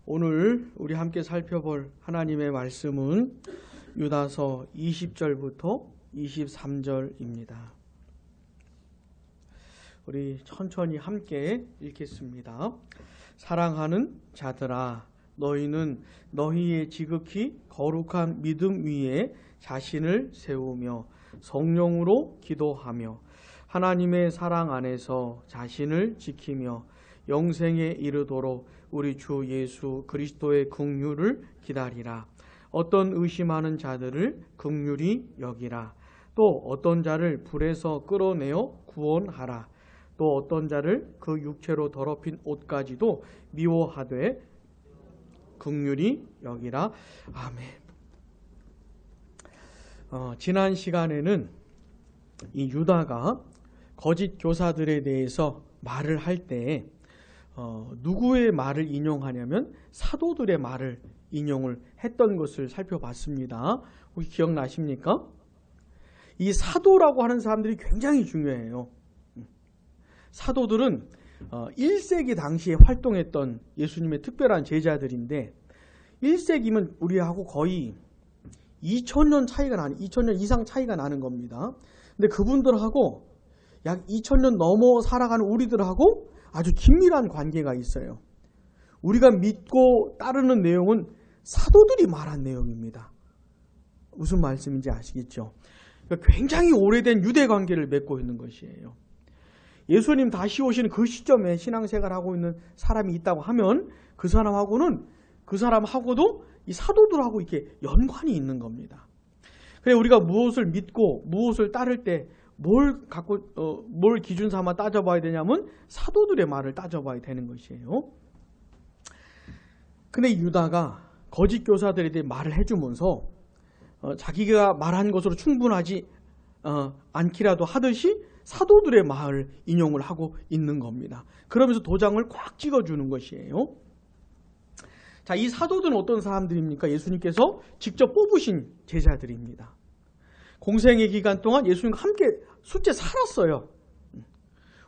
오늘 우리 함께 살펴볼 하나님의 말씀은 유다서 20절부터 23절입니다. 우리 천천히 함께 읽겠습니다. 사랑하는 자들아, 너희는 너희의 지극히 거룩한 믿음 위에 자신을 세우며 성령으로 기도하며 하나님의 사랑 안에서 자신을 지키며 영생에 이르도록 우리 주 예수 그리스도의 긍휼을 기다리라. 어떤 의심하는 자들을 긍휼히 여기라. 또 어떤 자를 불에서 끌어내어 구원하라. 또 어떤 자를 그 육체로 더럽힌 옷까지도 미워하되 긍휼히 여기라. 아멘. 지난 시간에는 이 유다가 거짓 교사들에 대해서 말을 할 때 누구의 말을 인용하냐면 사도들의 말을 인용을 했던 것을 살펴봤습니다. 혹시 기억나십니까? 이 사도라고 하는 사람들이 굉장히 중요해요. 사도들은 1세기 당시에 활동했던 예수님의 특별한 제자들인데 1세기면 우리하고 거의 2000년 차이가 나는 2000년 이상 차이가 나는 겁니다. 근데 그분들하고 약 2000년 넘어 살아가는 우리들하고 아주 긴밀한 관계가 있어요. 우리가 믿고 따르는 내용은 사도들이 말한 내용입니다. 무슨 말씀인지 아시겠죠? 그러니까 굉장히 오래된 유대 관계를 맺고 있는 것이에요. 예수님 다시 오시는 그 시점에 신앙생활을 하고 있는 사람이 있다고 하면 그 사람하고도 이 사도들하고 이렇게 연관이 있는 겁니다. 그래 우리가 무엇을 믿고 무엇을 따를 때 뭘 기준 삼아 따져봐야 되냐면 사도들의 말을 따져봐야 되는 것이에요. 근데 유다가 거짓 교사들에 대해 말을 해주면서 자기가 말한 것으로 충분하지 않기라도 하듯이 사도들의 말을 인용을 하고 있는 겁니다. 그러면서 도장을 꽉 찍어주는 것이에요. 자, 이 사도들은 어떤 사람들입니까? 예수님께서 직접 뽑으신 제자들입니다. 공생의 기간 동안 예수님과 함께 숫째 살았어요.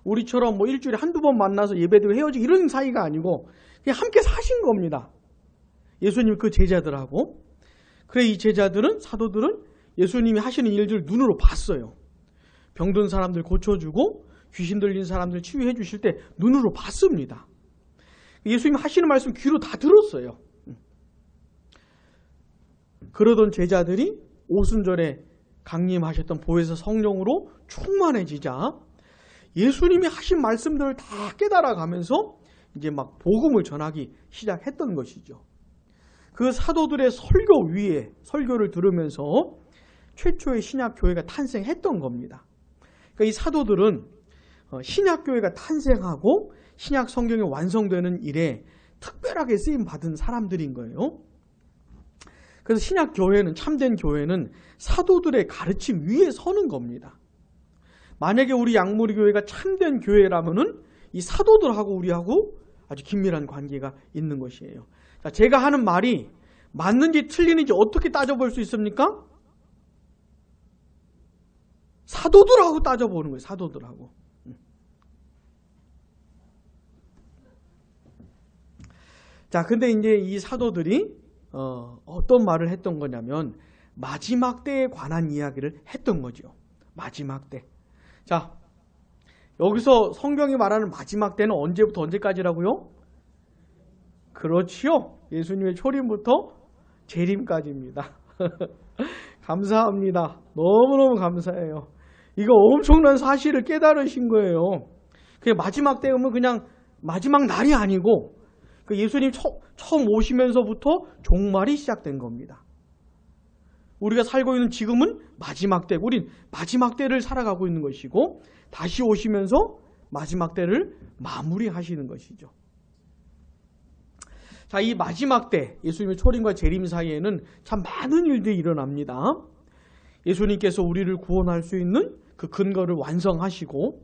우리처럼 뭐 일주일에 한두 번 만나서 예배드리고 헤어지고 이런 사이가 아니고 그냥 함께 사신 겁니다. 예수님 그 제자들하고. 그래 이 제자들은 사도들은 예수님이 하시는 일들을 눈으로 봤어요. 병든 사람들 고쳐주고 귀신 들린 사람들 치유해 주실 때 눈으로 봤습니다. 예수님이 하시는 말씀 귀로 다 들었어요. 그러던 제자들이 오순절에 강림하셨던 보혜사 성령으로 충만해지자 예수님이 하신 말씀들을 다 깨달아가면서 이제 막 복음을 전하기 시작했던 것이죠. 그 사도들의 설교 위에 설교를 들으면서 최초의 신약교회가 탄생했던 겁니다. 그러니까 이 사도들은 신약교회가 탄생하고 신약 성경이 완성되는 일에 특별하게 쓰임받은 사람들인 거예요. 그래서 신약교회는 참된 교회는 사도들의 가르침 위에 서는 겁니다. 만약에 우리 양무리교회가 참된 교회라면은 이 사도들하고 우리하고 아주 긴밀한 관계가 있는 것이에요. 자, 제가 하는 말이 맞는지 틀리는지 어떻게 따져볼 수 있습니까? 사도들하고 따져보는 거예요. 사도들하고. 자, 근데 이제 이 사도들이 어떤 말을 했던 거냐면 마지막 때에 관한 이야기를 했던 거죠. 마지막 때. 자, 여기서 성경이 말하는 마지막 때는 언제부터 언제까지라고요? 그렇지요. 예수님의 초림부터 재림까지입니다. 감사합니다. 너무너무 감사해요. 이거 엄청난 사실을 깨달으신 거예요. 그냥 마지막 때면 그냥 마지막 날이 아니고 그 예수님 처음 오시면서부터 종말이 시작된 겁니다. 우리가 살고 있는 지금은 마지막 때, 우린 마지막 때를 살아가고 있는 것이고 다시 오시면서 마지막 때를 마무리하시는 것이죠. 자, 이 마지막 때 예수님의 초림과 재림 사이에는 참 많은 일들이 일어납니다. 예수님께서 우리를 구원할 수 있는 그 근거를 완성하시고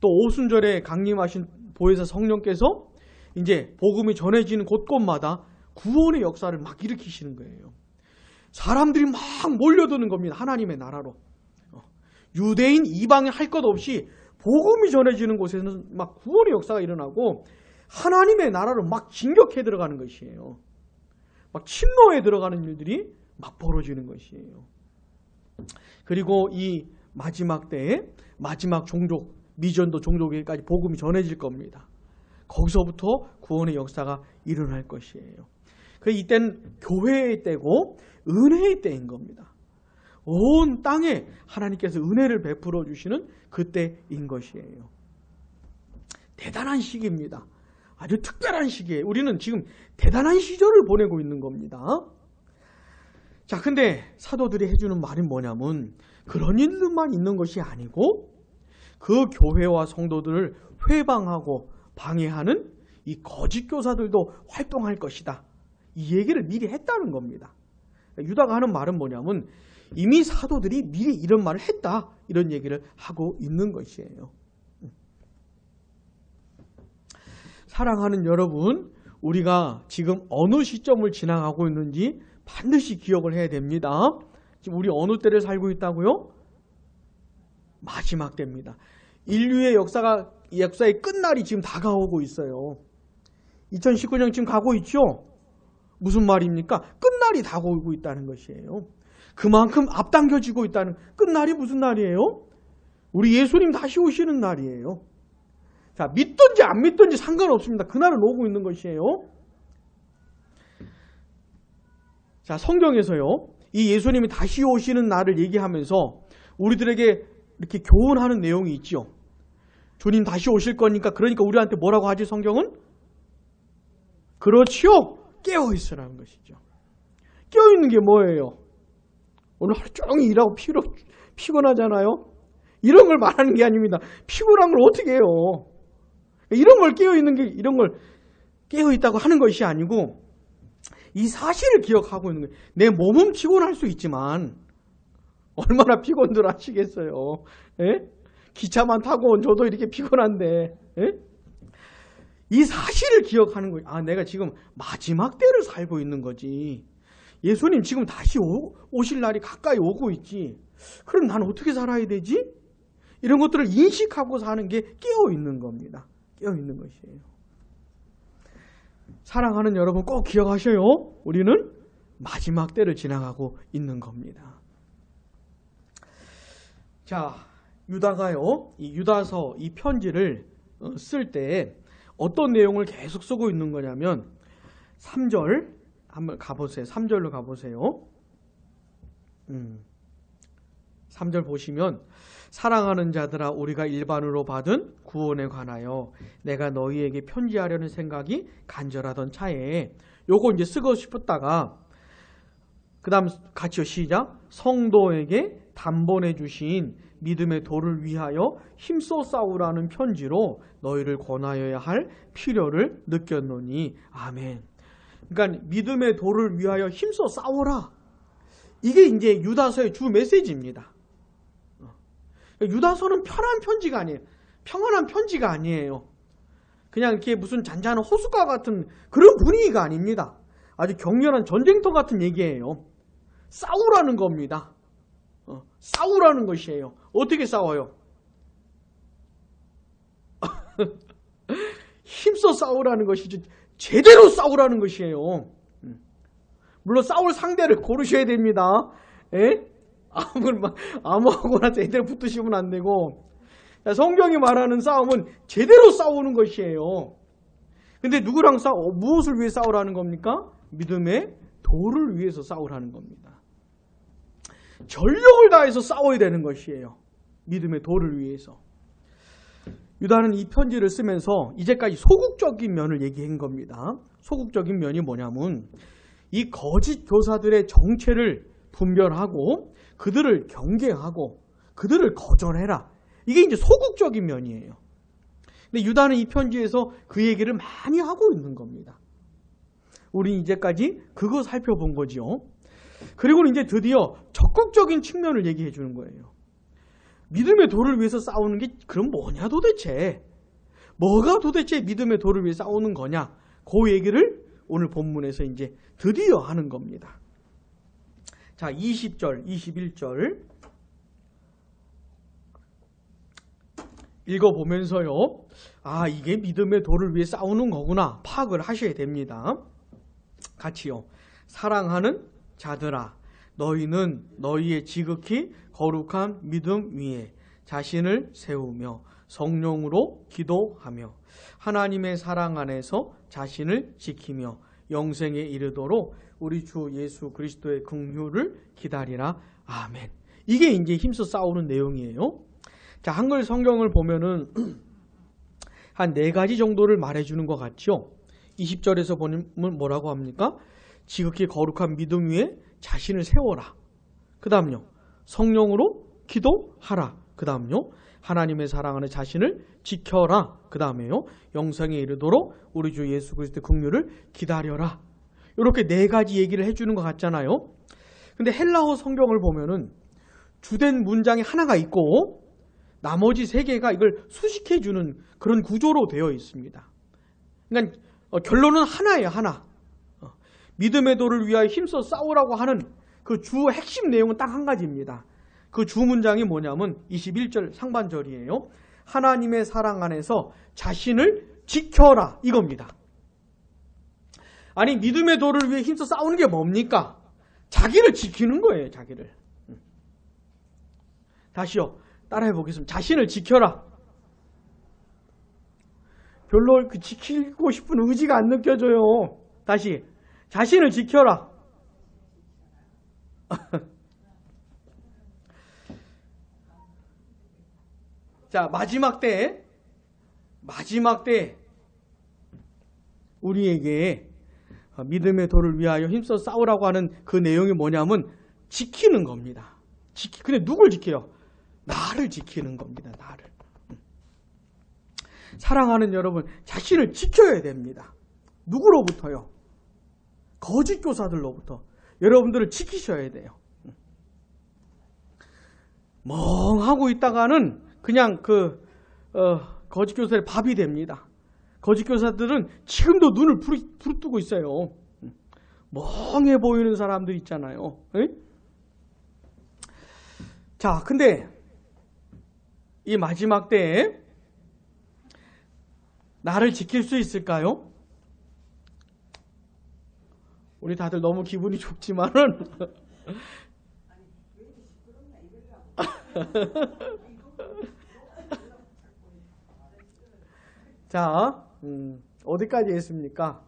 또 오순절에 강림하신 보혜사 성령께서 이제 복음이 전해지는 곳곳마다 구원의 역사를 막 일으키시는 거예요. 사람들이 막 몰려드는 겁니다. 하나님의 나라로. 유대인, 이방인 할 것 없이 복음이 전해지는 곳에는 막 구원의 역사가 일어나고 하나님의 나라로 막 진격해 들어가는 것이에요. 막 침노해 들어가는 일들이 막 벌어지는 것이에요. 그리고 이 마지막 때에 마지막 종족, 미전도 종족에까지 복음이 전해질 겁니다. 거기서부터 구원의 역사가 일어날 것이에요. 그래서 이때는 교회의 때고 은혜의 때인 겁니다. 온 땅에 하나님께서 은혜를 베풀어 주시는 그때인 것이에요. 대단한 시기입니다. 아주 특별한 시기에 우리는 지금 대단한 시절을 보내고 있는 겁니다. 자, 근데 사도들이 해주는 말은 뭐냐면 그런 일들만 있는 것이 아니고 그 교회와 성도들을 회방하고 방해하는 이 거짓 교사들도 활동할 것이다. 이 얘기를 미리 했다는 겁니다. 유다가 하는 말은 뭐냐면 이미 사도들이 미리 이런 말을 했다. 이런 얘기를 하고 있는 것이에요. 사랑하는 여러분, 우리가 지금 어느 시점을 지나가고 있는지 반드시 기억을 해야 됩니다. 지금 우리 어느 때를 살고 있다고요? 마지막 때입니다. 인류의 역사의 끝날이 지금 다가오고 있어요. 2019년 지금 가고 있죠? 무슨 말입니까? 끝날이 다가오고 있다는 것이에요. 그만큼 앞당겨지고 있다는, 끝날이 무슨 날이에요? 우리 예수님 다시 오시는 날이에요. 자, 믿든지 안 믿든지 상관없습니다. 그날은 오고 있는 것이에요. 자, 성경에서요, 이 예수님이 다시 오시는 날을 얘기하면서 우리들에게 이렇게 교훈하는 내용이 있죠. 주님 다시 오실 거니까, 그러니까 우리한테 뭐라고 하지, 성경은? 그렇지요. 깨어있으라는 것이죠. 깨어있는 게 뭐예요? 오늘 하루 종일 일하고 피곤하잖아요. 이런 걸 말하는 게 아닙니다. 피곤한 걸 어떻게 해요? 이런 걸 깨어있는 게, 이런 걸 깨어있다고 하는 것이 아니고 이 사실을 기억하고 있는 거예요. 내 몸은 피곤할 수 있지만 얼마나 피곤들 하시겠어요. 예? 기차만 타고 온 저도 이렇게 피곤한데, 예? 이 사실을 기억하는 거예요. 아, 내가 지금 마지막 때를 살고 있는 거지. 예수님 지금 다시 오실 날이 가까이 오고 있지. 그럼 난 어떻게 살아야 되지? 이런 것들을 인식하고 사는 게 깨어있는 겁니다. 깨어있는 것이에요. 사랑하는 여러분 꼭 기억하셔요. 우리는 마지막 때를 지나가고 있는 겁니다. 자, 유다가요, 이 유다서, 이 편지를 쓸 때 어떤 내용을 계속 쓰고 있는 거냐면 3절 한번 가보세요. 3절로 가보세요. 3절 보시면 사랑하는 자들아 우리가 일반으로 받은 구원에 관하여 내가 너희에게 편지하려는 생각이 간절하던 차에 요거 이제 쓰고 싶었다가 그 다음 같이요. 시작. 성도에게 단번에 주신 믿음의 도를 위하여 힘써 싸우라는 편지로 너희를 권하여야 할 필요를 느꼈노니. 아멘. 그러니까 믿음의 도를 위하여 힘써 싸워라. 이게 이제 유다서의 주 메시지입니다. 유다서는 편한 편지가 아니에요. 평안한 편지가 아니에요. 그냥 이렇게 무슨 잔잔한 호숫가 같은 그런 분위기가 아닙니다. 아주 격렬한 전쟁터 같은 얘기예요. 싸우라는 겁니다. 싸우라는 것이에요. 어떻게 싸워요? 힘써 싸우라는 것이지 제대로 싸우라는 것이에요. 물론 싸울 상대를 고르셔야 됩니다. 예? 아무하고나 제대로 붙으시면 안 되고, 성경이 말하는 싸움은 제대로 싸우는 것이에요. 근데 누구랑 무엇을 위해 싸우라는 겁니까? 믿음의 도를 위해서 싸우라는 겁니다. 전력을 다해서 싸워야 되는 것이에요. 믿음의 도를 위해서. 유다는 이 편지를 쓰면서 이제까지 소극적인 면을 얘기한 겁니다. 소극적인 면이 뭐냐면 이 거짓 교사들의 정체를 분별하고 그들을 경계하고 그들을 거절해라. 이게 이제 소극적인 면이에요. 근데 유다는 이 편지에서 그 얘기를 많이 하고 있는 겁니다. 우리는 이제까지 그거 살펴본 거죠. 그리고 이제 드디어 적극적인 측면을 얘기해 주는 거예요. 믿음의 도를 위해서 싸우는 게 그럼 뭐냐 도대체? 뭐가 도대체 믿음의 도를 위해 싸우는 거냐? 그 얘기를 오늘 본문에서 이제 드디어 하는 겁니다. 자, 20절, 21절. 읽어보면서요, 아, 이게 믿음의 도를 위해 싸우는 거구나 파악을 하셔야 됩니다. 같이요. 사랑하는 자들아, 너희는 너희의 지극히 거룩한 믿음 위에 자신을 세우며 성령으로 기도하며 하나님의 사랑 안에서 자신을 지키며 영생에 이르도록 우리 주 예수 그리스도의 긍휼을 기다리라. 아멘. 이게 이제 힘써 싸우는 내용이에요. 자, 한글 성경을 보면은 한 4가지 정도를 말해주는 것 같죠. 20절에서 보면 뭐라고 합니까? 지극히 거룩한 믿음 위에 자신을 세워라. 그 다음요, 성령으로 기도하라. 그 다음요, 하나님의 사랑 안에 자신을 지켜라. 그 다음에요, 영생에 이르도록 우리 주 예수 그리스도의 긍휼을 기다려라. 이렇게 4가지 얘기를 해주는 것 같잖아요. 근데 헬라어 성경을 보면은 주된 문장이 하나가 있고 나머지 3개가 이걸 수식해주는 그런 구조로 되어 있습니다. 그러니까 결론은 하나예요, 하나. 믿음의 도를 위하여 힘써 싸우라고 하는 그 주 핵심 내용은 딱 한 가지입니다. 그 주 문장이 뭐냐면 21절 상반절이에요. 하나님의 사랑 안에서 자신을 지켜라, 이겁니다. 아니, 믿음의 도를 위해 힘써 싸우는 게 뭡니까? 자기를 지키는 거예요, 자기를. 다시요, 따라해 보겠습니다. 자신을 지켜라. 별로 지키고 싶은 의지가 안 느껴져요. 다시, 자신을 지켜라. 자, 마지막 때 우리에게 믿음의 도를 위하여 힘써 싸우라고 하는 그 내용이 뭐냐면 지키는 겁니다. 근데 누굴 지켜요? 나를 지키는 겁니다. 나를. 사랑하는 여러분, 자신을 지켜야 됩니다. 누구로부터요? 거짓 교사들로부터. 여러분들을 지키셔야 돼요. 멍하고 있다가는 그냥 거짓 교사의 밥이 됩니다. 거짓 교사들은 지금도 눈을 부릅뜨고 있어요. 멍해 보이는 사람들 있잖아요. 에? 자, 근데 이 마지막 때에 나를 지킬 수 있을까요? 우리 다들 너무 기분이 좋지만은 자, 어디까지 했습니까?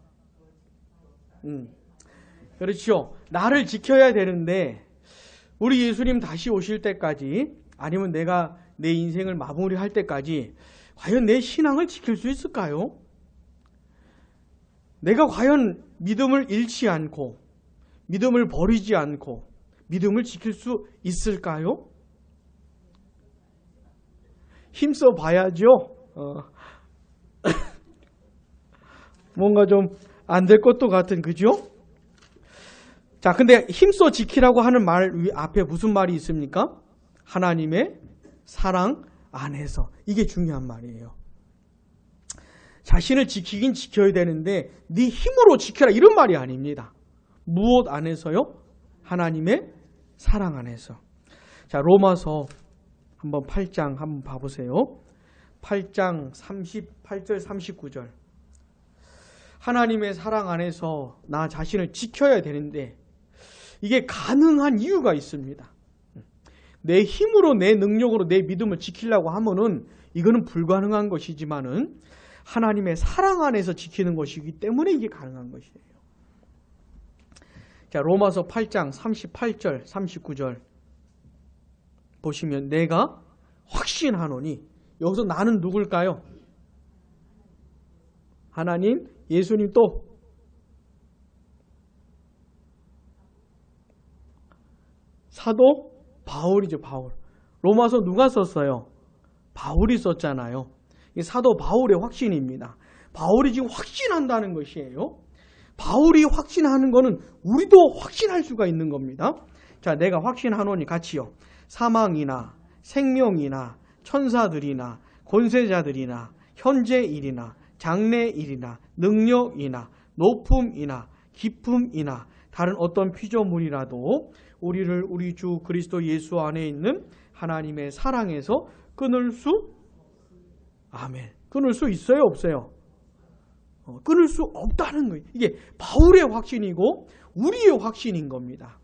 그렇죠. 나를 지켜야 되는데 우리 예수님 다시 오실 때까지, 아니면 내가 내 인생을 마무리할 때까지 과연 내 신앙을 지킬 수 있을까요? 내가 과연 믿음을 잃지 않고 믿음을 버리지 않고 믿음을 지킬 수 있을까요? 힘써 봐야죠. 뭔가 좀 안 될 것도 같은, 그죠? 자, 근데 힘써 지키라고 하는 말 앞에 무슨 말이 있습니까? 하나님의 사랑 안에서. 이게 중요한 말이에요. 자신을 지키긴 지켜야 되는데 네 힘으로 지켜라, 이런 말이 아닙니다. 무엇 안에서요? 하나님의 사랑 안에서. 자, 로마서 한번 8장 한번 봐보세요. 8장 38절 39절. 하나님의 사랑 안에서 나 자신을 지켜야 되는데 이게 가능한 이유가 있습니다. 내 힘으로, 내 능력으로 내 믿음을 지키려고 하면은 이거는 불가능한 것이지만은 하나님의 사랑 안에서 지키는 것이기 때문에 이게 가능한 것이에요. 자, 로마서 8장 38절 39절 보시면, 내가 확신하노니, 여기서 나는 누굴까요? 하나님, 예수님, 또 사도 바울이죠. 바울. 로마서 누가 썼어요? 바울이 썼잖아요. 이 사도 바울의 확신입니다. 바울이 지금 확신한다는 것이에요. 바울이 확신하는 것은 우리도 확신할 수가 있는 겁니다. 자, 내가 확신하노니 같이요. 사망이나 생명이나 천사들이나 권세자들이나 현재 일이나 장래 일이나 능력이나 높음이나 깊음이나 다른 어떤 피조물이라도 우리를 우리 주 그리스도 예수 안에 있는 하나님의 사랑에서 끊을 수 아멘. 끊을 수 있어요, 없어요? 끊을 수 없다는 거예요. 이게 바울의 확신이고 우리의 확신인 겁니다.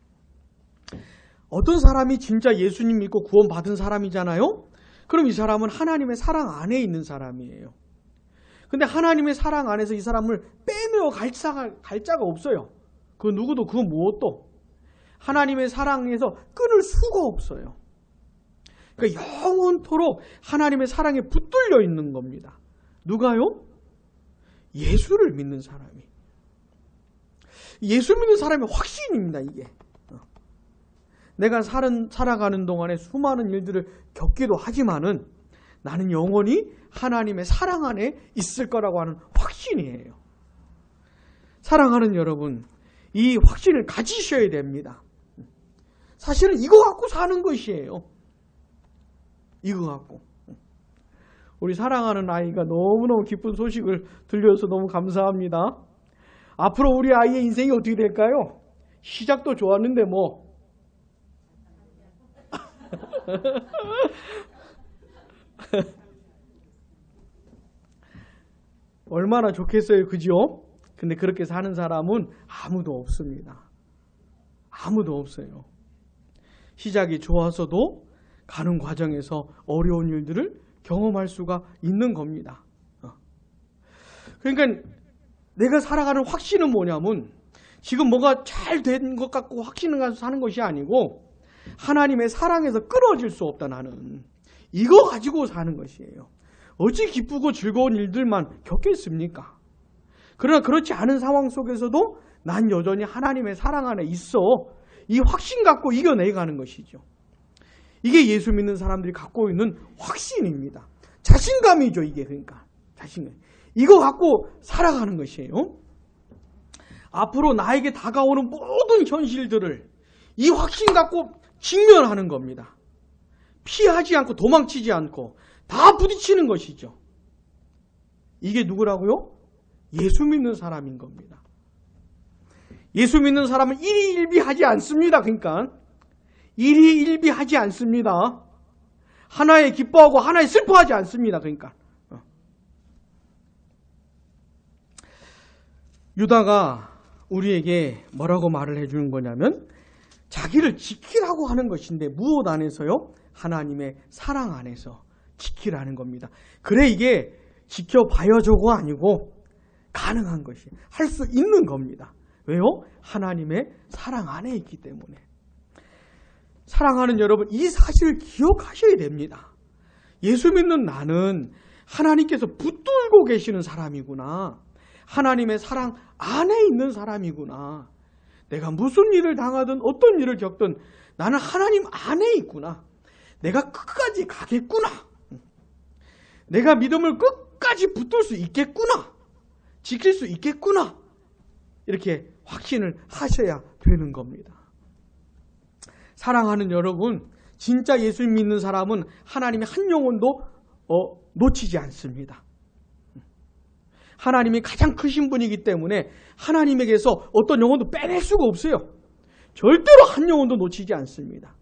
어떤 사람이 진짜 예수님 믿고 구원받은 사람이잖아요? 그럼 이 사람은 하나님의 사랑 안에 있는 사람이에요. 근데 하나님의 사랑 안에서 이 사람을 빼내어 갈 자가 없어요. 그 누구도 그 무엇도 하나님의 사랑에서 끊을 수가 없어요. 그러니까 영원토록 하나님의 사랑에 붙들려 있는 겁니다. 누가요? 예수를 믿는 사람이. 예수 믿는 사람의 확신입니다, 이게. 내가 살아가는 동안에 수많은 일들을 겪기도 하지만은 나는 영원히 하나님의 사랑 안에 있을 거라고 하는 확신이에요. 사랑하는 여러분, 이 확신을 가지셔야 됩니다. 사실은 이거 갖고 사는 것이에요. 이거 갖고. 우리 사랑하는 아이가 너무너무 기쁜 소식을 들려줘서 너무 감사합니다. 앞으로 우리 아이의 인생이 어떻게 될까요? 시작도 좋았는데 뭐 얼마나 좋겠어요, 그죠? 근데 그렇게 사는 사람은 아무도 없습니다. 아무도 없어요. 시작이 좋아서도 가는 과정에서 어려운 일들을 경험할 수가 있는 겁니다. 그러니까 내가 살아가는 확신은 뭐냐면 지금 뭐가 잘 된 것 같고 확신을 가지고 사는 것이 아니고 하나님의 사랑에서 끊어질 수 없다, 나는. 이거 가지고 사는 것이에요. 어찌 기쁘고 즐거운 일들만 겪겠습니까? 그러나 그렇지 않은 상황 속에서도 난 여전히 하나님의 사랑 안에 있어. 이 확신 갖고 이겨내가는 것이죠. 이게 예수 믿는 사람들이 갖고 있는 확신입니다. 자신감이죠, 이게. 그러니까 자신감. 이거 갖고 살아가는 것이에요. 앞으로 나에게 다가오는 모든 현실들을 이 확신 갖고 직면하는 겁니다. 피하지 않고 도망치지 않고 다 부딪히는 것이죠. 이게 누구라고요? 예수 믿는 사람인 겁니다. 예수 믿는 사람은 일희일비하지 않습니다. 그러니까 일희일비하지 않습니다. 하나에 기뻐하고 하나에 슬퍼하지 않습니다. 그러니까 유다가 우리에게 뭐라고 말을 해주는 거냐면 자기를 지키라고 하는 것인데 무엇 안에서요? 하나님의 사랑 안에서 지키라는 겁니다. 그래, 이게 지켜봐야죠가 아니고 가능한 것이, 할 수 있는 겁니다. 왜요? 하나님의 사랑 안에 있기 때문에. 사랑하는 여러분, 이 사실을 기억하셔야 됩니다. 예수 믿는 나는 하나님께서 붙들고 계시는 사람이구나. 하나님의 사랑 안에 있는 사람이구나. 내가 무슨 일을 당하든 어떤 일을 겪든 나는 하나님 안에 있구나. 내가 끝까지 가겠구나. 내가 믿음을 끝까지 붙들 수 있겠구나. 지킬 수 있겠구나. 이렇게 확신을 하셔야 되는 겁니다. 사랑하는 여러분, 진짜 예수 믿는 사람은 하나님의 한 영혼도 놓치지 않습니다. 하나님이 가장 크신 분이기 때문에 하나님에게서 어떤 영혼도 빼낼 수가 없어요. 절대로 한 영혼도 놓치지 않습니다.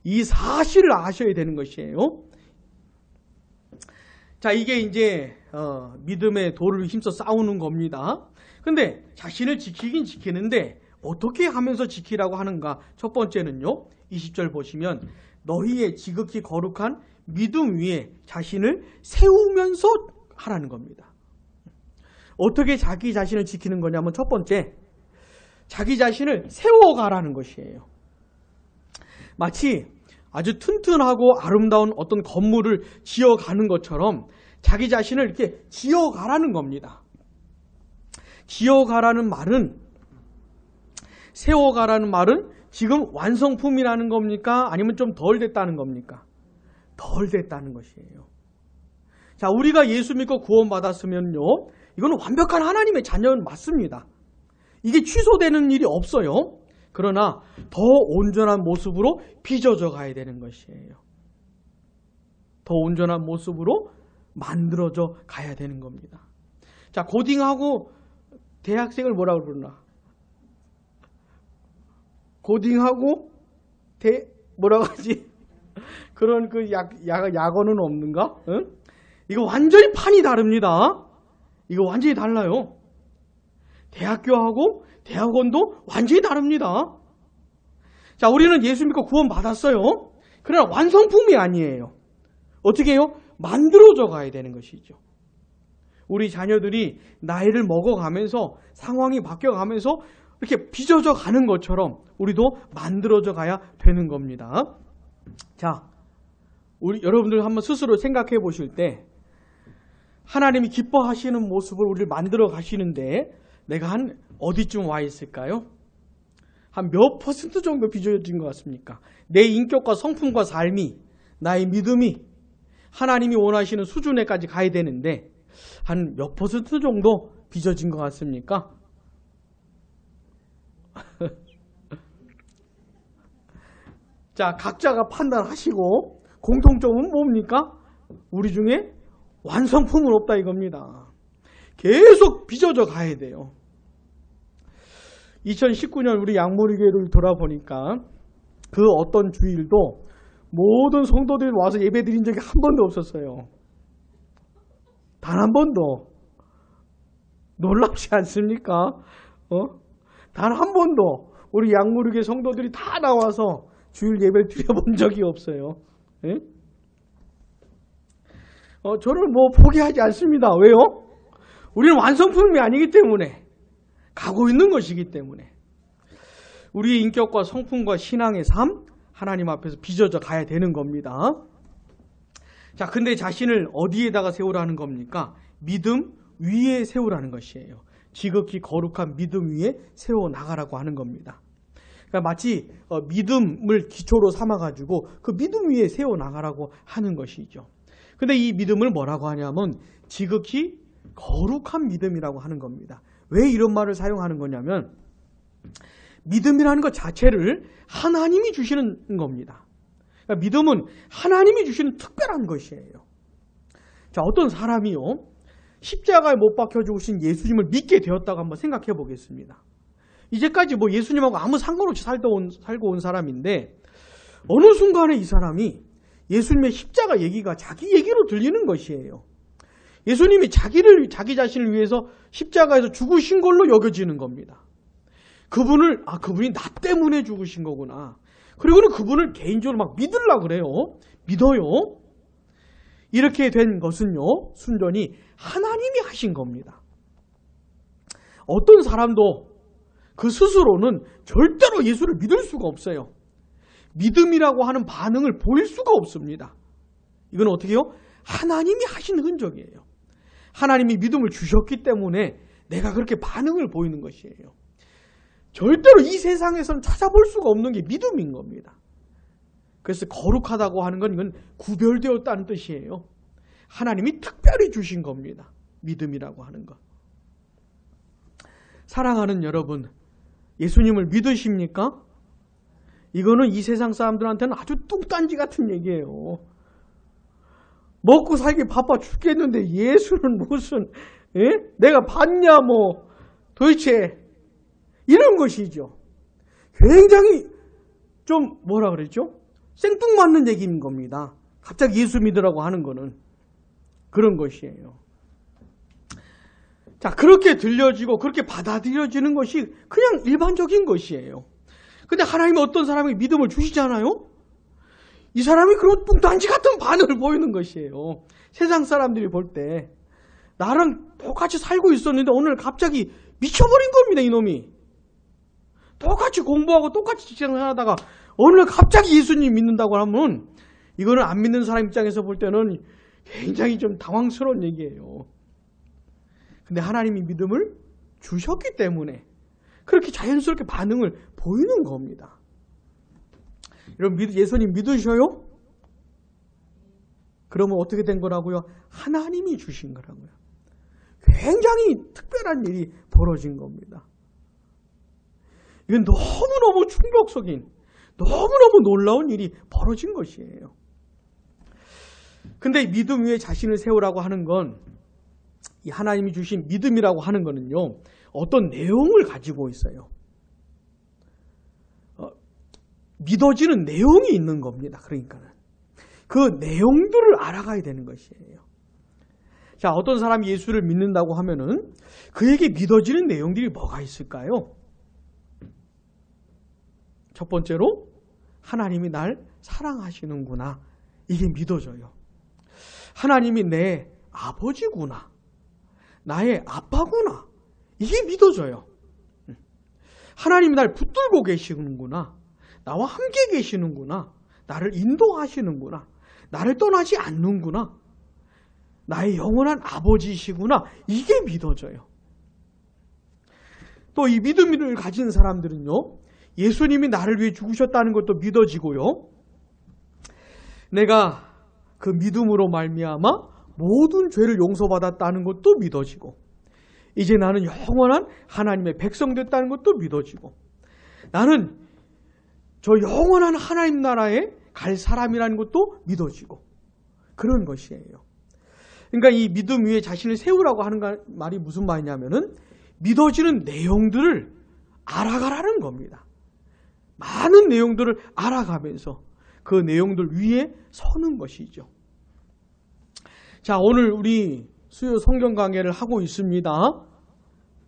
이 사실을 아셔야 되는 것이에요. 자, 이게 이제 믿음의 도를 힘써 싸우는 겁니다. 근데 자신을 지키긴 지키는데 어떻게 하면서 지키라고 하는가? 첫 번째는요, 20절 보시면 너희의 지극히 거룩한 믿음 위에 자신을 세우면서 하라는 겁니다. 어떻게 자기 자신을 지키는 거냐면 첫 번째, 자기 자신을 세워가라는 것이에요. 마치 아주 튼튼하고 아름다운 어떤 건물을 지어가는 것처럼 자기 자신을 이렇게 지어가라는 겁니다. 지어가라는 말은, 세워가라는 말은 지금 완성품이라는 겁니까? 아니면 좀 덜 됐다는 겁니까? 덜 됐다는 것이에요. 자, 우리가 예수 믿고 구원받았으면요, 이거는 완벽한 하나님의 자녀는 맞습니다. 이게 취소되는 일이 없어요. 그러나 더 온전한 모습으로 빚어져 가야 되는 것이에요. 더 온전한 모습으로 만들어져 가야 되는 겁니다. 자, 고딩하고 대학생을 뭐라고 그러나? 고딩하고 뭐라고 하지? 그런 그 약어는 없는가? 응? 이거 완전히 판이 다릅니다. 이거 완전히 달라요. 대학교하고 대학원도 완전히 다릅니다. 자, 우리는 예수 믿고 구원 받았어요. 그러나 완성품이 아니에요. 어떻게 해요? 만들어져 가야 되는 것이죠. 우리 자녀들이 나이를 먹어가면서 상황이 바뀌어가면서 이렇게 빚어져 가는 것처럼 우리도 만들어져 가야 되는 겁니다. 자, 우리 여러분들 한번 스스로 생각해 보실 때 하나님이 기뻐하시는 모습을 우리를 만들어 가시는데 내가 한 어디쯤 와 있을까요? 한 몇 퍼센트 정도 빚어진 것 같습니까? 내 인격과 성품과 삶이, 나의 믿음이 하나님이 원하시는 수준에까지 가야 되는데 한 몇 퍼센트 정도 빚어진 것 같습니까? 자, 각자가 판단하시고 공통점은 뭡니까? 우리 중에 완성품은 없다 이겁니다. 계속 빚어져 가야 돼요. 2019년 우리 양모리교회를 돌아보니까 그 어떤 주일도 모든 성도들이 와서 예배 드린 적이 한 번도 없었어요. 단 한 번도. 놀랍지 않습니까? 단 한 번도 우리 양모리교회 성도들이 다 나와서 주일 예배를 드려본 적이 없어요. 예? 저를 포기하지 않습니다. 왜요? 우리는 완성품이 아니기 때문에, 가고 있는 것이기 때문에 우리의 인격과 성품과 신앙의 삶, 하나님 앞에서 빚어져 가야 되는 겁니다. 자, 근데 자신을 어디에다가 세우라는 겁니까? 믿음 위에 세우라는 것이에요. 지극히 거룩한 믿음 위에 세워나가라고 하는 겁니다. 그러니까 마치 믿음을 기초로 삼아가지고 그 믿음 위에 세워나가라고 하는 것이죠. 근데 이 믿음을 뭐라고 하냐면 지극히 거룩한 믿음이라고 하는 겁니다. 왜 이런 말을 사용하는 거냐면 믿음이라는 것 자체를 하나님이 주시는 겁니다. 그러니까 믿음은 하나님이 주시는 특별한 것이에요. 자, 어떤 사람이요, 십자가에 못 박혀 죽으신 예수님을 믿게 되었다고 한번 생각해 보겠습니다. 이제까지 예수님하고 아무 상관없이 살고 온 사람인데 어느 순간에 이 사람이 예수님의 십자가 얘기가 자기 얘기로 들리는 것이에요. 예수님이 자기 자신을 위해서 십자가에서 죽으신 걸로 여겨지는 겁니다. 그분이 나 때문에 죽으신 거구나. 그리고는 그분을 개인적으로 막 믿으려고 그래요. 믿어요. 이렇게 된 것은요, 순전히 하나님이 하신 겁니다. 어떤 사람도 그 스스로는 절대로 예수를 믿을 수가 없어요. 믿음이라고 하는 반응을 보일 수가 없습니다. 이건 어떻게 해요? 하나님이 하신 흔적이에요. 하나님이 믿음을 주셨기 때문에 내가 그렇게 반응을 보이는 것이에요. 절대로 이 세상에서는 찾아볼 수가 없는 게 믿음인 겁니다. 그래서 거룩하다고 하는 건 이건 구별되었다는 뜻이에요. 하나님이 특별히 주신 겁니다. 믿음이라고 하는 것. 사랑하는 여러분, 예수님을 믿으십니까? 이거는 이 세상 사람들한테는 아주 뚱딴지 같은 얘기예요. 먹고 살기 바빠 죽겠는데 예수는 무슨, 내가 봤냐 도대체 이런 것이죠. 굉장히 좀 뭐라 그랬죠? 생뚱맞는 얘기인 겁니다. 갑자기 예수 믿으라고 하는 거는 그런 것이에요. 자, 그렇게 들려지고 그렇게 받아들여지는 것이 그냥 일반적인 것이에요. 근데 하나님이 어떤 사람에게 믿음을 주시잖아요? 이 사람이 그런 뚱딴지 같은 반응을 보이는 것이에요. 세상 사람들이 볼 때 나랑 똑같이 살고 있었는데 오늘 갑자기 미쳐버린 겁니다, 이놈이. 똑같이 공부하고 똑같이 직장을 하다가 오늘 갑자기 예수님 믿는다고 하면 이거는 안 믿는 사람 입장에서 볼 때는 굉장히 좀 당황스러운 얘기예요. 근데 하나님이 믿음을 주셨기 때문에 그렇게 자연스럽게 반응을 보이는 겁니다. 여러분, 예수님 믿으셔요? 그러면 어떻게 된 거라고요? 하나님이 주신 거라고요. 굉장히 특별한 일이 벌어진 겁니다. 이건 너무너무 충격적인, 너무너무 놀라운 일이 벌어진 것이에요. 근데 믿음 위에 자신을 세우라고 하는 건, 이 하나님이 주신 믿음이라고 하는 거는요, 어떤 내용을 가지고 있어요. 믿어지는 내용이 있는 겁니다. 그러니까는 그 내용들을 알아가야 되는 것이에요. 자, 어떤 사람이 예수를 믿는다고 하면은 그에게 믿어지는 내용들이 뭐가 있을까요? 첫 번째로 하나님이 날 사랑하시는구나. 이게 믿어져요. 하나님이 내 아버지구나. 나의 아빠구나. 이게 믿어져요. 하나님이 날 붙들고 계시는구나. 나와 함께 계시는구나. 나를 인도하시는구나. 나를 떠나지 않는구나. 나의 영원한 아버지시구나. 이게 믿어져요. 또 이 믿음을 가진 사람들은요, 예수님이 나를 위해 죽으셨다는 것도 믿어지고요, 내가 그 믿음으로 말미암아 모든 죄를 용서받았다는 것도 믿어지고, 이제 나는 영원한 하나님의 백성 됐다는 것도 믿어지고, 나는 저 영원한 하나님 나라에 갈 사람이라는 것도 믿어지고, 그런 것이에요. 그러니까 이 믿음 위에 자신을 세우라고 하는 말이 무슨 말이냐면은 믿어지는 내용들을 알아가라는 겁니다. 많은 내용들을 알아가면서 그 내용들 위에 서는 것이죠. 자, 오늘 우리 수요 성경 강해를 하고 있습니다.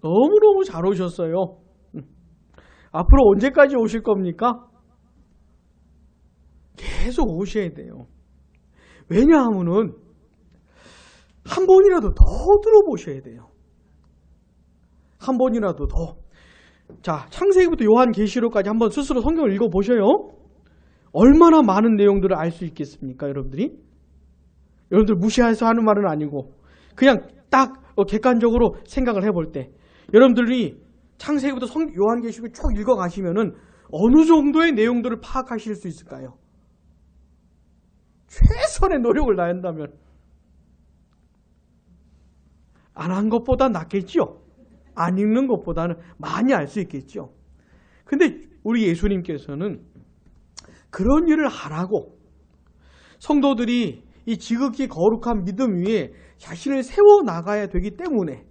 너무너무 잘 오셨어요. 앞으로 언제까지 오실 겁니까? 계속 오셔야 돼요. 왜냐하면은 한 번이라도 더 들어보셔야 돼요. 한 번이라도 더. 자, 창세기부터 요한계시록까지 한번 스스로 성경을 읽어보셔요. 얼마나 많은 내용들을 알 수 있겠습니까, 여러분들이? 여러분들 무시해서 하는 말은 아니고 그냥 딱 객관적으로 생각을 해볼 때 여러분들이 창세기부터 요한계시록을 쭉 읽어가시면은 어느 정도의 내용들을 파악하실 수 있을까요? 최선의 노력을 다한다면 안 한 것보다 낫겠죠. 안 읽는 것보다는 많이 알 수 있겠죠. 근데 우리 예수님께서는 그런 일을 하라고 성도들이 이 지극히 거룩한 믿음 위에 자신을 세워나가야 되기 때문에,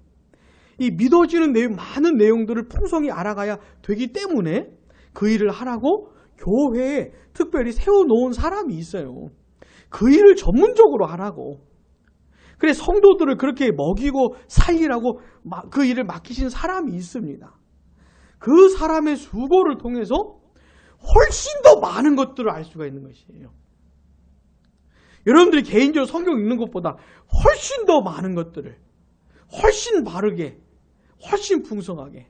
이 믿어지는 많은 내용들을 풍성히 알아가야 되기 때문에 그 일을 하라고 교회에 특별히 세워놓은 사람이 있어요. 그 일을 전문적으로 하라고. 그래, 성도들을 그렇게 먹이고 살리라고 그 일을 맡기신 사람이 있습니다. 그 사람의 수고를 통해서 훨씬 더 많은 것들을 알 수가 있는 것이에요. 여러분들이 개인적으로 성경 읽는 것보다 훨씬 더 많은 것들을 훨씬 바르게, 훨씬 풍성하게.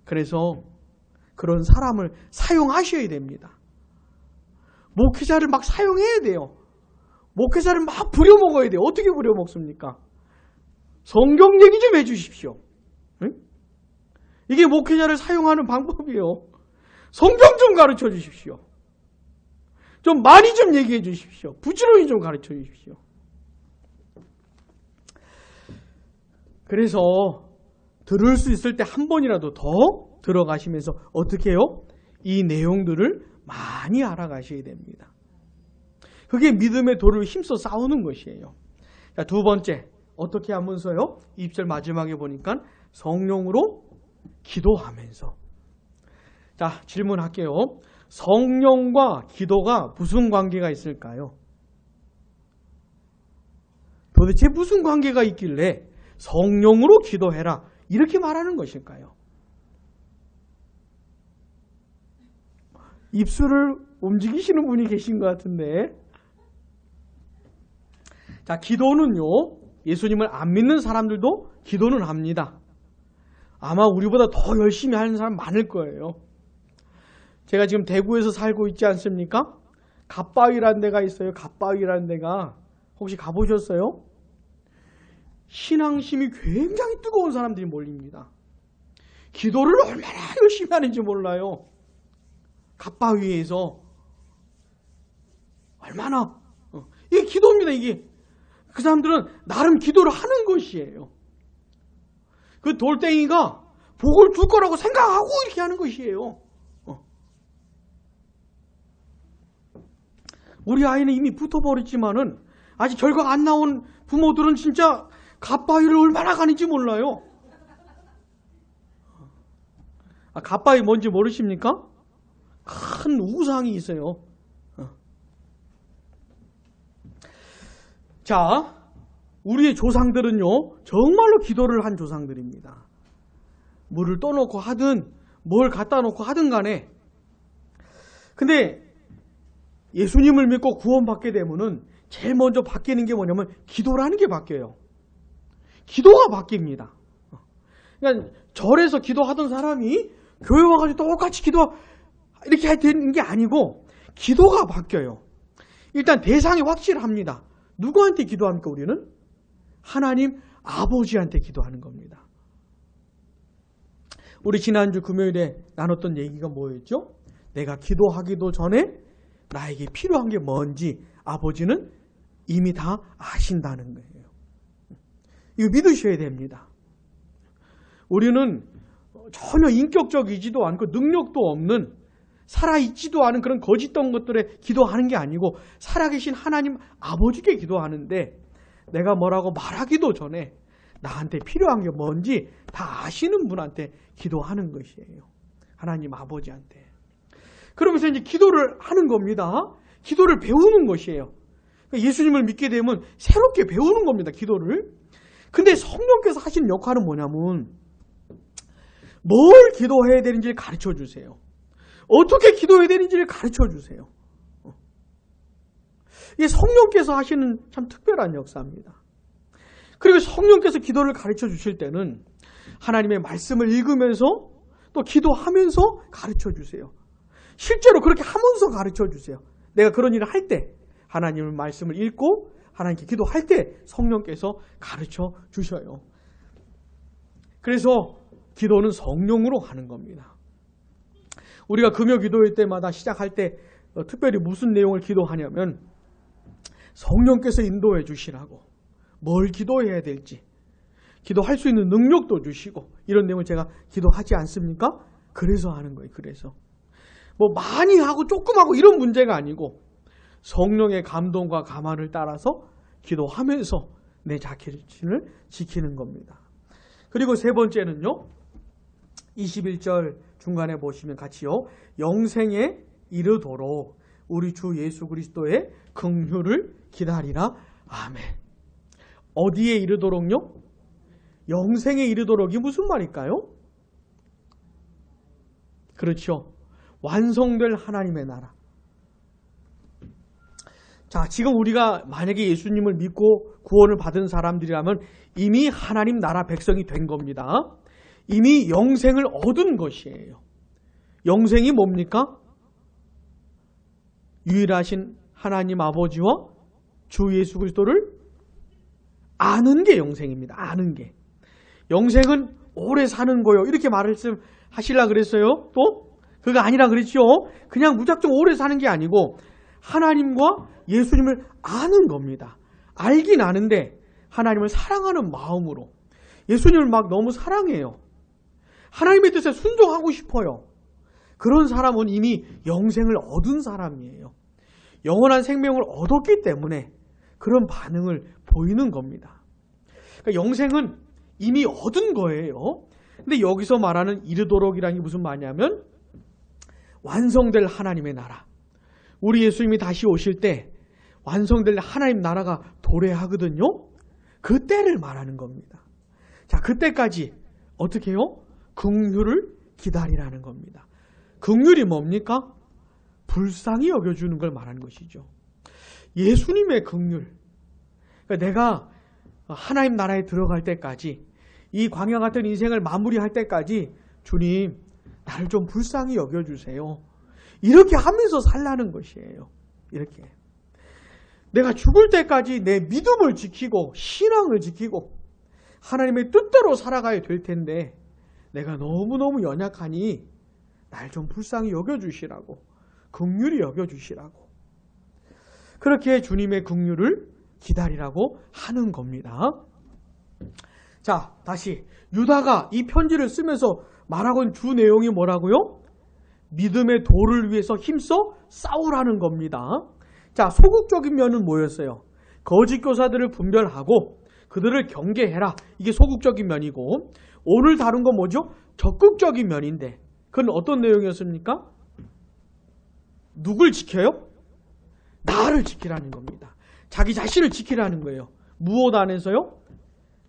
그래서 그런 사람을 사용하셔야 됩니다. 목회자를 막 사용해야 돼요. 목회자를 막 부려먹어야 돼요. 어떻게 부려먹습니까? 성경 얘기 좀 해주십시오. 응? 이게 목회자를 사용하는 방법이에요. 성경 좀 가르쳐 주십시오. 좀 많이 좀 얘기해 주십시오. 부지런히 좀 가르쳐 주십시오. 그래서 들을 수 있을 때 한 번이라도 더 들어가시면서 어떻게 해요? 이 내용들을 많이 알아가셔야 됩니다. 그게 믿음의 도를 힘써 싸우는 것이에요. 자, 두 번째, 어떻게 하면서요? 2절 마지막에 보니까 성령으로 기도하면서. 자, 질문할게요. 성령과 기도가 무슨 관계가 있을까요? 도대체 무슨 관계가 있길래 성령으로 기도해라 이렇게 말하는 것일까요? 입술을 움직이시는 분이 계신 것 같은데. 자, 기도는요, 예수님을 안 믿는 사람들도 기도는 합니다. 아마 우리보다 더 열심히 하는 사람 많을 거예요. 제가 지금 대구에서 살고 있지 않습니까? 갓바위라는 데가 있어요. 갓바위라는 데가. 혹시 가보셨어요? 신앙심이 굉장히 뜨거운 사람들이 몰립니다. 기도를 얼마나 열심히 하는지 몰라요. 갓바위에서 얼마나 이게 기도입니다. 이게 그 사람들은 나름 기도를 하는 것이에요. 그 돌덩이가 복을 줄 거라고 생각하고 이렇게 하는 것이에요. 우리 아이는 이미 붙어버렸지만은 아직 결과가 안 나온 부모들은 진짜 갓바위를 얼마나 가는지 몰라요. 갓바위 뭔지 모르십니까? 큰 우상이 있어요. 자, 우리의 조상들은요, 정말로 기도를 한 조상들입니다. 물을 떠놓고 하든 뭘 갖다 놓고 하든 간에. 근데 예수님을 믿고 구원받게 되면은 제일 먼저 바뀌는 게 뭐냐면 기도라는 게 바뀌어요. 기도가 바뀝니다. 그러니까 절에서 기도하던 사람이 교회 와가지고 똑같이 기도 이렇게 해야 되는 게 아니고 기도가 바뀌어요. 일단 대상이 확실합니다. 누구한테 기도합니까 우리는? 하나님 아버지한테 기도하는 겁니다. 우리 지난주 금요일에 나눴던 얘기가 뭐였죠? 내가 기도하기도 전에 나에게 필요한 게 뭔지 아버지는 이미 다 아신다는 거예요. 이거 믿으셔야 됩니다. 우리는 전혀 인격적이지도 않고 능력도 없는 살아있지도 않은 그런 거짓된 것들에 기도하는 게 아니고 살아계신 하나님 아버지께 기도하는데 내가 뭐라고 말하기도 전에 나한테 필요한 게 뭔지 다 아시는 분한테 기도하는 것이에요. 하나님 아버지한테. 그러면서 이제 기도를 하는 겁니다. 기도를 배우는 것이에요. 예수님을 믿게 되면 새롭게 배우는 겁니다. 기도를. 근데 성령께서 하시는 역할은 뭐냐면 뭘 기도해야 되는지를 가르쳐 주세요. 어떻게 기도해야 되는지를 가르쳐 주세요. 이게 성령께서 하시는 참 특별한 역사입니다. 그리고 성령께서 기도를 가르쳐 주실 때는 하나님의 말씀을 읽으면서 또 기도하면서 가르쳐 주세요. 실제로 그렇게 하면서 가르쳐 주세요. 내가 그런 일을 할 때 하나님의 말씀을 읽고 하나님께 기도할 때 성령께서 가르쳐 주셔요. 그래서 기도는 성령으로 하는 겁니다. 우리가 금요 기도회 때마다 시작할 때 특별히 무슨 내용을 기도하냐면 성령께서 인도해 주시라고 뭘 기도해야 될지 기도할 수 있는 능력도 주시고 이런 내용을 제가 기도하지 않습니까? 그래서 하는 거예요. 그래서 뭐 많이 하고 조금 하고 이런 문제가 아니고 성령의 감동과 감화를 따라서 기도하면서 내 자신을 지키는 겁니다. 그리고 세 번째는요. 21절 중간에 보시면 같이요. 영생에 이르도록 우리 주 예수 그리스도의 긍휼을 기다리라. 아멘. 어디에 이르도록요? 영생에 이르도록이 무슨 말일까요? 그렇죠. 완성될 하나님의 나라. 자, 지금 우리가 만약에 예수님을 믿고 구원을 받은 사람들이라면 이미 하나님 나라 백성이 된 겁니다. 이미 영생을 얻은 것이에요. 영생이 뭡니까? 유일하신 하나님 아버지와 주 예수 그리스도를 아는 게 영생입니다. 아는 게. 영생은 오래 사는 거요. 이렇게 말씀하시려고 그랬어요. 또 그거 아니라 그랬죠. 그냥 무작정 오래 사는 게 아니고 하나님과 예수님을 아는 겁니다. 알긴 아는데 하나님을 사랑하는 마음으로 예수님을 막 너무 사랑해요. 하나님의 뜻에 순종하고 싶어요. 그런 사람은 이미 영생을 얻은 사람이에요. 영원한 생명을 얻었기 때문에 그런 반응을 보이는 겁니다. 그러니까 영생은 이미 얻은 거예요. 근데 여기서 말하는 이르도록이라는 게 무슨 말이냐면 완성될 하나님의 나라. 우리 예수님이 다시 오실 때 완성될 하나님 나라가 도래하거든요. 그때를 말하는 겁니다. 자, 그때까지 어떻게 해요? 긍휼을 기다리라는 겁니다. 긍휼이 뭡니까? 불쌍히 여겨주는 걸 말하는 것이죠. 예수님의 긍휼. 그러니까 내가 하나님 나라에 들어갈 때까지 이 광야 같은 인생을 마무리할 때까지 주님 나를 좀 불쌍히 여겨주세요. 이렇게 하면서 살라는 것이에요. 이렇게. 내가 죽을 때까지 내 믿음을 지키고 신앙을 지키고 하나님의 뜻대로 살아가야 될 텐데 내가 너무너무 연약하니 날 좀 불쌍히 여겨주시라고 긍휼히 여겨주시라고 그렇게 주님의 긍휼을 기다리라고 하는 겁니다. 자, 다시 유다가 이 편지를 쓰면서 말하고 있는 주 내용이 뭐라고요? 믿음의 도를 위해서 힘써 싸우라는 겁니다. 자, 소극적인 면은 뭐였어요? 거짓 교사들을 분별하고 그들을 경계해라. 이게 소극적인 면이고 오늘 다룬 건 뭐죠? 적극적인 면인데 그건 어떤 내용이었습니까? 누굴 지켜요? 나를 지키라는 겁니다. 자기 자신을 지키라는 거예요. 무엇 안에서요?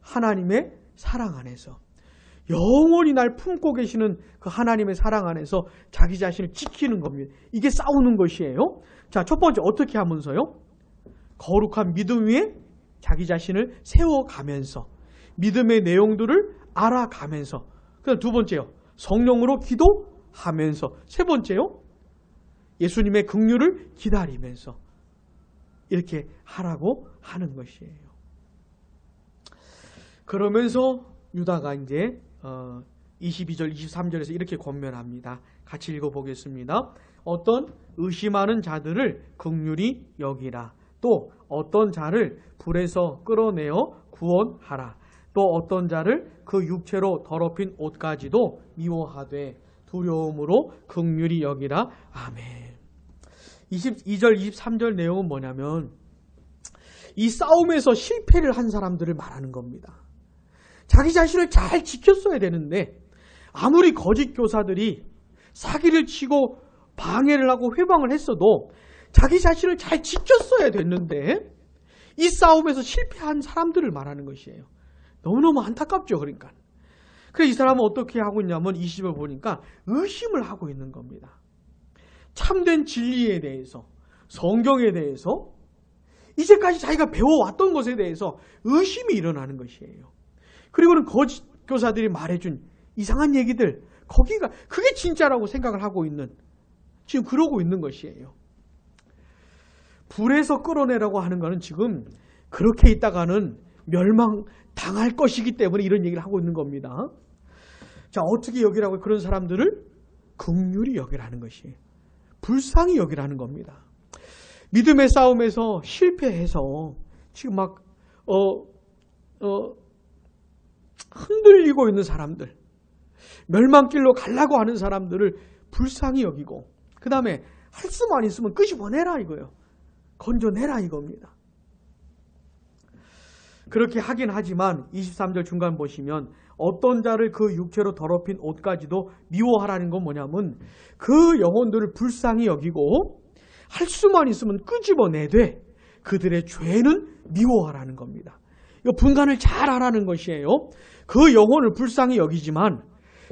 하나님의 사랑 안에서. 영원히 날 품고 계시는 그 하나님의 사랑 안에서 자기 자신을 지키는 겁니다. 이게 싸우는 것이에요. 자, 첫 번째 어떻게 하면서요? 거룩한 믿음 위에 자기 자신을 세워가면서 믿음의 내용들을 알아가면서. 그다음 두 번째요. 성령으로 기도하면서. 세 번째요. 예수님의 긍휼을 기다리면서. 이렇게 하라고 하는 것이에요. 그러면서 유다가 이제 22절, 23절에서 이렇게 권면합니다. 같이 읽어보겠습니다. 어떤 의심하는 자들을 긍휼히 여기라. 또 어떤 자를 불에서 끌어내어 구원하라. 또 어떤 자를 그 육체로 더럽힌 옷까지도 미워하되 두려움으로 긍휼히 여기라. 아멘. 22절, 23절 내용은 뭐냐면 이 싸움에서 실패를 한 사람들을 말하는 겁니다. 자기 자신을 잘 지켰어야 되는데 아무리 거짓 교사들이 사기를 치고 방해를 하고 회방을 했어도 자기 자신을 잘 지켰어야 됐는데 이 싸움에서 실패한 사람들을 말하는 것이에요. 너무너무 안타깝죠. 그러니까. 그래서 이 사람은 어떻게 하고 있냐면 20을 보니까 의심을 하고 있는 겁니다. 참된 진리에 대해서, 성경에 대해서, 이제까지 자기가 배워왔던 것에 대해서 의심이 일어나는 것이에요. 그리고는 거짓 교사들이 말해준 이상한 얘기들, 그게 진짜라고 생각을 하고 있는, 지금 그러고 있는 것이에요. 불에서 끌어내라고 하는 것은 지금 그렇게 있다가는 멸망당할 것이기 때문에 이런 얘기를 하고 있는 겁니다. 자, 어떻게 여기라고 그런 사람들을 긍휼히 여기라는 것이에요. 불쌍히 여기라는 겁니다. 믿음의 싸움에서 실패해서 지금 막 흔들리고 있는 사람들, 멸망길로 가려고 하는 사람들을 불쌍히 여기고 그 다음에 할 수만 있으면 끄집어내라 이거예요. 건져내라 이겁니다. 그렇게 하긴 하지만 23절 중간 보시면 어떤 자를 그 육체로 더럽힌 옷까지도 미워하라는 건 뭐냐면 그 영혼들을 불쌍히 여기고 할 수만 있으면 끄집어내되 그들의 죄는 미워하라는 겁니다. 이거 분간을 잘 하라는 것이에요. 그 영혼을 불쌍히 여기지만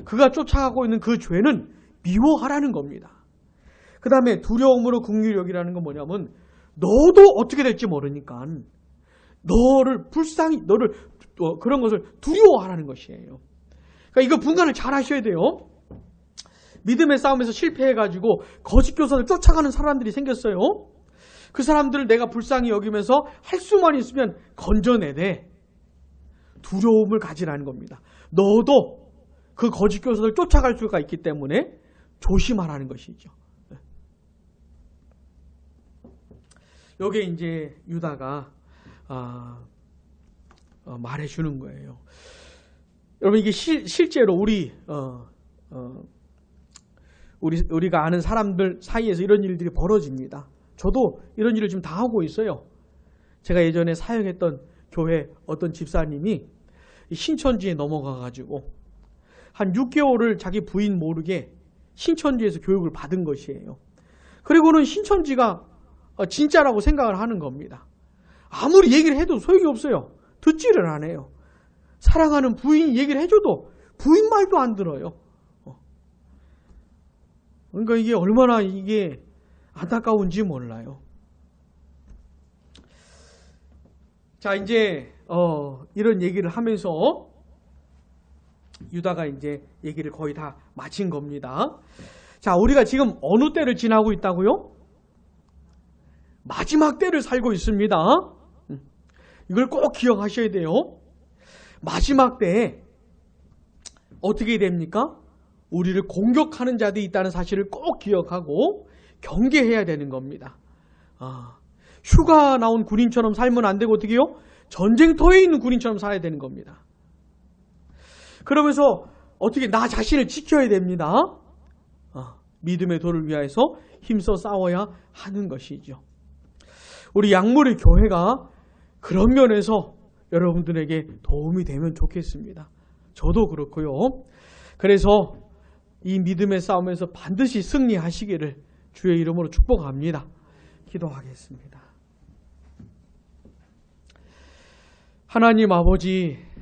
그가 쫓아가고 있는 그 죄는 미워하라는 겁니다. 그 다음에 두려움으로 긍휼히 여기라는 건 뭐냐면 너도 어떻게 될지 모르니까 너를 그런 것을 두려워하라는 것이에요. 그러니까 이거 분간을 잘 하셔야 돼요. 믿음의 싸움에서 실패해가지고 거짓 교사를 쫓아가는 사람들이 생겼어요. 그 사람들을 내가 불쌍히 여기면서 할 수만 있으면 건져내되 두려움을 가지라는 겁니다. 너도 그 거짓 교사를 쫓아갈 수가 있기 때문에 조심하라는 것이죠. 여기에 이제 유다가 말해주는 거예요. 여러분 이게 실제로 우리가 아는 사람들 사이에서 이런 일들이 벌어집니다. 저도 이런 일을 지금 다 하고 있어요. 제가 예전에 사역했던 교회 어떤 집사님이 신천지에 넘어가가지고 한 6개월을 자기 부인 모르게 신천지에서 교육을 받은 것이에요. 그리고는 신천지가 진짜라고 생각을 하는 겁니다. 아무리 얘기를 해도 소용이 없어요. 듣지를 않아요. 사랑하는 부인이 얘기를 해줘도 부인 말도 안 들어요. 그러니까 이게 얼마나 이게 안타까운지 몰라요. 자, 이제 이런 얘기를 하면서 유다가 이제 얘기를 거의 다 마친 겁니다. 자, 우리가 지금 어느 때를 지나고 있다고요? 마지막 때를 살고 있습니다. 이걸 꼭 기억하셔야 돼요. 마지막 때에 어떻게 됩니까? 우리를 공격하는 자들이 있다는 사실을 꼭 기억하고 경계해야 되는 겁니다. 휴가 나온 군인처럼 살면 안 되고 어떻게 해요? 전쟁터에 있는 군인처럼 살아야 되는 겁니다. 그러면서 어떻게 나 자신을 지켜야 됩니다. 믿음의 도를 위하여서 힘써 싸워야 하는 것이죠. 우리 양무리 교회가 그런 면에서 여러분들에게 도움이 되면 좋겠습니다. 저도 그렇고요. 그래서 이 믿음의 싸움에서 반드시 승리하시기를 주의 이름으로 축복합니다. 기도하겠습니다. 하나님 아버지,